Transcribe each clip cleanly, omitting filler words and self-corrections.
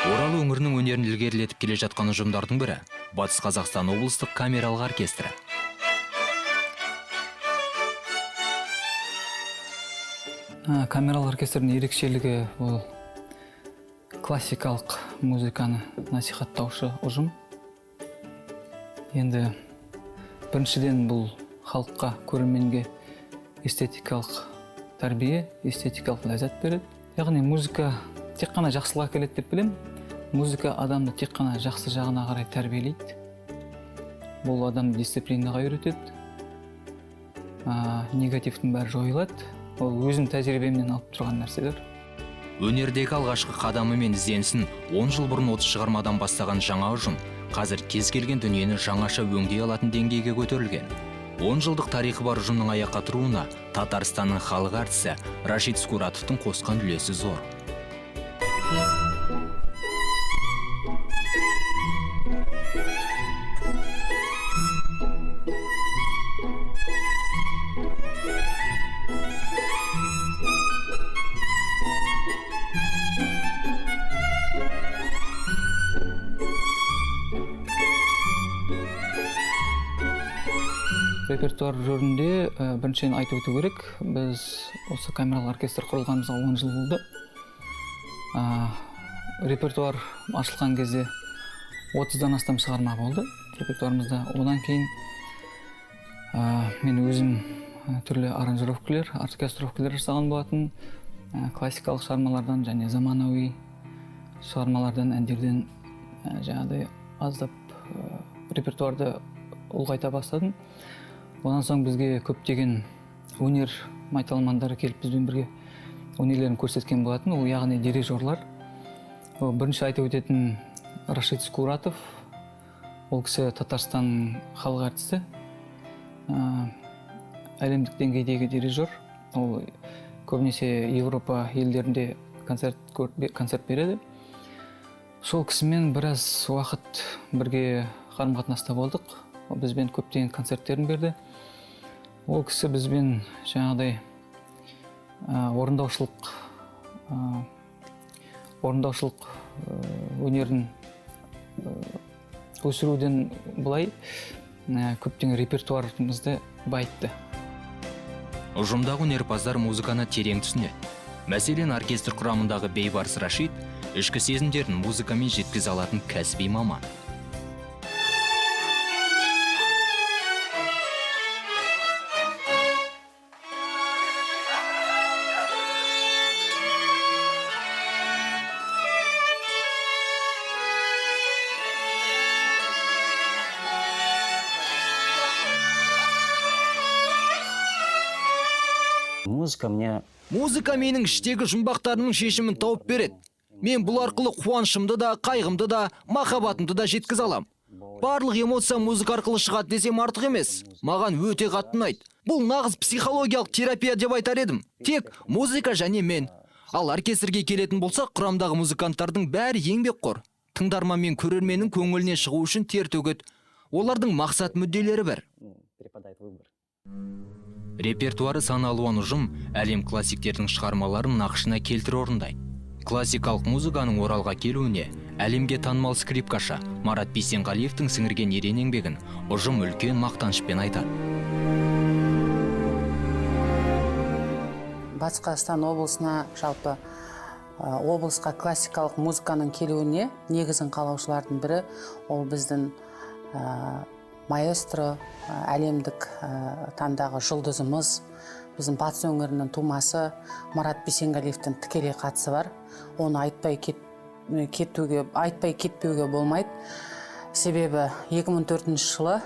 Орал өңірінің өнерін ілгерілетіп келе жатқан ұжымдардың бірі Батыс Қазақстан облыстық камералық оркестрі. Камералық оркестрдің ерекшелігі ол классикалық музыканы насихаттаушы ұжым. Енді біріншіден бұл халыққа, көрерменге эстетикалық тәрбие, эстетикалық ләззат береді. Яғни музыка тек қана жақсылыққа келеді деп білем. Музыка адамды тек қана жақсы жағына қарай тәрбиелейді. Бұл адамды дисциплинаға үйретеді. Негативтің бәрі жойылады. Ол өзім тәжірибемнен алып тұрған нәрселер. Өнердегі алғашқы қадамы мен ізденісін 10 жыл бұрын 30 шығармадан бастаған жаңа ұжым қазір кез келген дүниені жаңаша өңдей алатын деңгейге көтерілген. 10 жылдық тарихы бар ұжымның аяққа тұруына Татарстанның халық әртісі Рашид Скуратовтың қосқан үлесі зор. Репертуар жөнінде біріншіден айтып өту керек. Біз осы камералық оркестр құрылғанымызға 10 жыл болды. Репертуар ашылған кезде 30-дан астам шығарма болды репертуарымызда. Одан кейін мен өзім түрлі аранжировкалар, оркестровкалар жасаған болатын. Классикалық шығармалардан және заманауи шығармалардан, әндерден жаңағыдай аздап репертуарды ұлғайта бастадым. Одан соң бізге көптеген өнер майталмандары келіп бізбен бірге өнерлерін көрсеткен болатын. Ол яғни дирижерлар. Бірінші айтып өтетін Рашид Скуратов. Ол кісі Татарстан халық әртісі. Әлемдік деңгейдегі дирижер. Ол көбінесе Европа елдерінде концерт береді. Сол кісімен біраз уақыт бірге қарым-қатынаста болдық. Бізбен көптеген концерттерін берді. Ол кісі бізбен жаңағыдай орындаушылық өнерін өсіруден былай көптеген репертуарымызды байытты. Ұжымдағы өнерпаздар музыканы терең түсінеді. Мәселен, оркестр құрамындағы Бейбарыс Рашид ішкі сезімдерін музыкамен жеткізе алатын кәсіби маман. Музыка менің іштегі жұмбақтарының шешімін тауып береді. Мен бұл арқылы қуанышымды да, қайғымды да, махаббатымды да жеткізе алам. Барлық эмоция музыка арқылы шығады десем артық емес. Маған өте қатты ұнайды. Бұл нағыз психологиялық терапия деп айтар едім. Тек музыка және мен. Ал оркестрге келетін болсақ, құрамдағы музыканттардың бәрі еңбекқор. Тыңдарман мен көрерменнің көңіліне шығу үшін тер төгеді. Олардың мақсат мүдделері бар. Репертуары сан алуан ұжым әлем классиктердің шығармаларын нақышына келтір орындайды. Классикалық музыканың Оралға келуіне әлемге танымал скрипкашы Марат Бейсенғалиевтің сіңірген ерен еңбегін ұжым үлкен мақтанышпен айтады. Батыс Қазақстан облысына, жалпы облысқа классикалық музыканың келуіне негізін қалаушылардың бірі ол біздің маэстро, әлемдік тандағы жұлдызымыз, біздің батыс өңірінің тумасы Марат Бейсенғалиевтің тікелей қатысы бар. Оны айтпай кетпеуге болмайды. Себебі 2004 жылы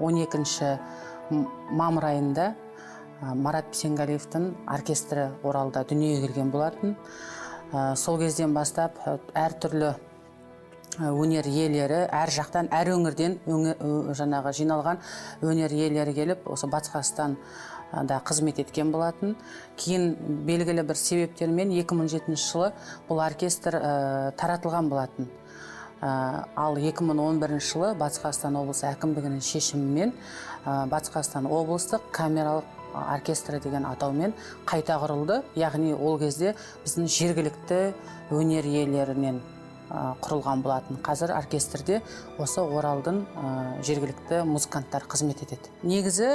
12 мамыр айында Марат Бейсенғалиевтің оркестрі Оралда дүниеге келген болатын. Сол кезден бастап әртүрлі өнер иелері, әр жақтан, әр өңірден жаңағы жиналған өнер иелері келіп, осы Батыс Қазақстанда қызмет еткен болатын. Кейін белгілі бір себептермен 2007 жылы бұл оркестр таратылған болатын. Ал 2011 жылы Батыс Қазақстан облысы әкімдігінің шешімімен Батыс Қазақстан облыстық камералық оркестрі деген атаумен қайта құрылды. Яғни ол кезде біздің жергілікті өнер иелерінен құрылған болатын. Қазір оркестрде осы Оралдың жергілікті музыканттар қызмет етеді. Негізі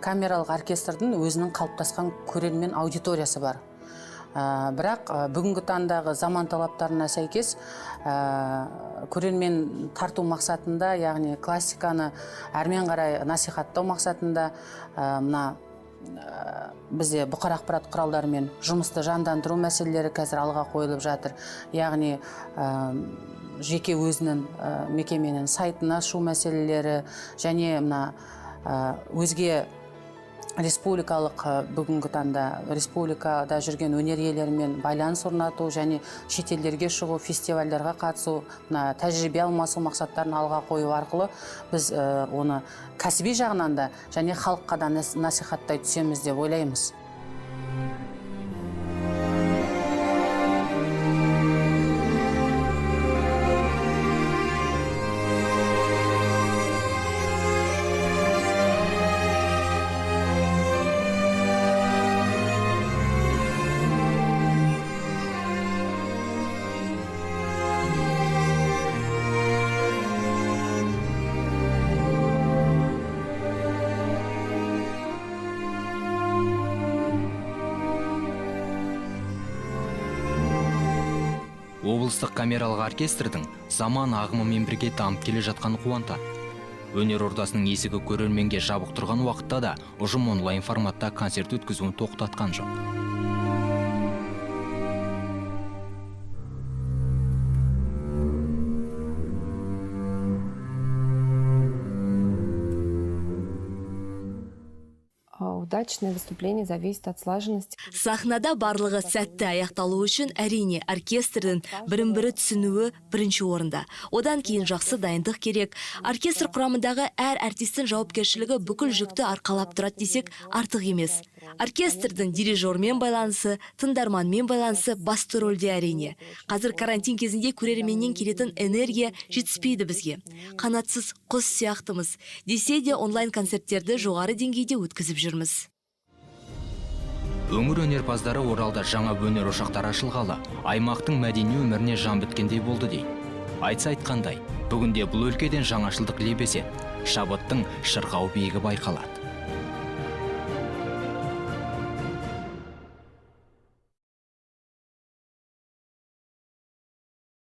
камералық оркестрдің өзінің қалыптасқан көрермен аудиториясы бар. Бірақ бүгінгі таңдағы заман талаптарына сәйкес көрермен тарту мақсатында, яғни классиканы әрмен қарай насихаттау мақсатында мына бізде бұқар ақпарат құралдарымен жұмысты жандандыру мәселелері қазір алға қойылып жатыр. Яғни жеке өзінің мекеменің сайтын ашу мәселелері және өзге республикалық бүгінгі таңда республикада жүрген өнер иелерімен байланыс орнату және шетелдерге шығу, фестивальдарға қатысу, тәжірибе алмасу мақсаттарын алға қою арқылы біз оны кәсіби жағынан да және халыққа да насихаттай түсеміз деп ойлаймыз. Облыстық камералық оркестрдің заман ағымымен бірге дамып келе жатқаны қуантады. Өнер ордасының есігі көрерменге жабық тұрған уақытта да ұжым онлайн форматта концерт өткізуін тоқтатқан жоқ. Удачное выступление зависит от слаженности. Сахнада барлығы сәтті аяқталу үшін әрине оркестрдің бірін-бірі түсінуі бірінші орында. Одан кейін жақсы дайындық керек. Оркестр құрамындағы әр артистің жауапкершілігі бүкіл жүкті арқалап тұрады десек артық емес. Оркестрдің дирижермен байланысы, тыңдарманмен байланысы басты рөлде әрине. Қазір карантин кезінде көрерменнен келетін энергия жетіспейді бізге. Қанатсыз құс сияқтымыз. Десе де онлайн концерттерді жоғары деңгейде өткізіп жүрміз. Өңір өнерпаздары Оралда жаңа өнер ошақтары ашылғалы, аймақтың мәдени өміріне жан біткендей болды дейді. Айтса айтқандай, бүгінде бұл өлкеден жаңашылдық лебесет, шабыттың шырқау биігі байқалады.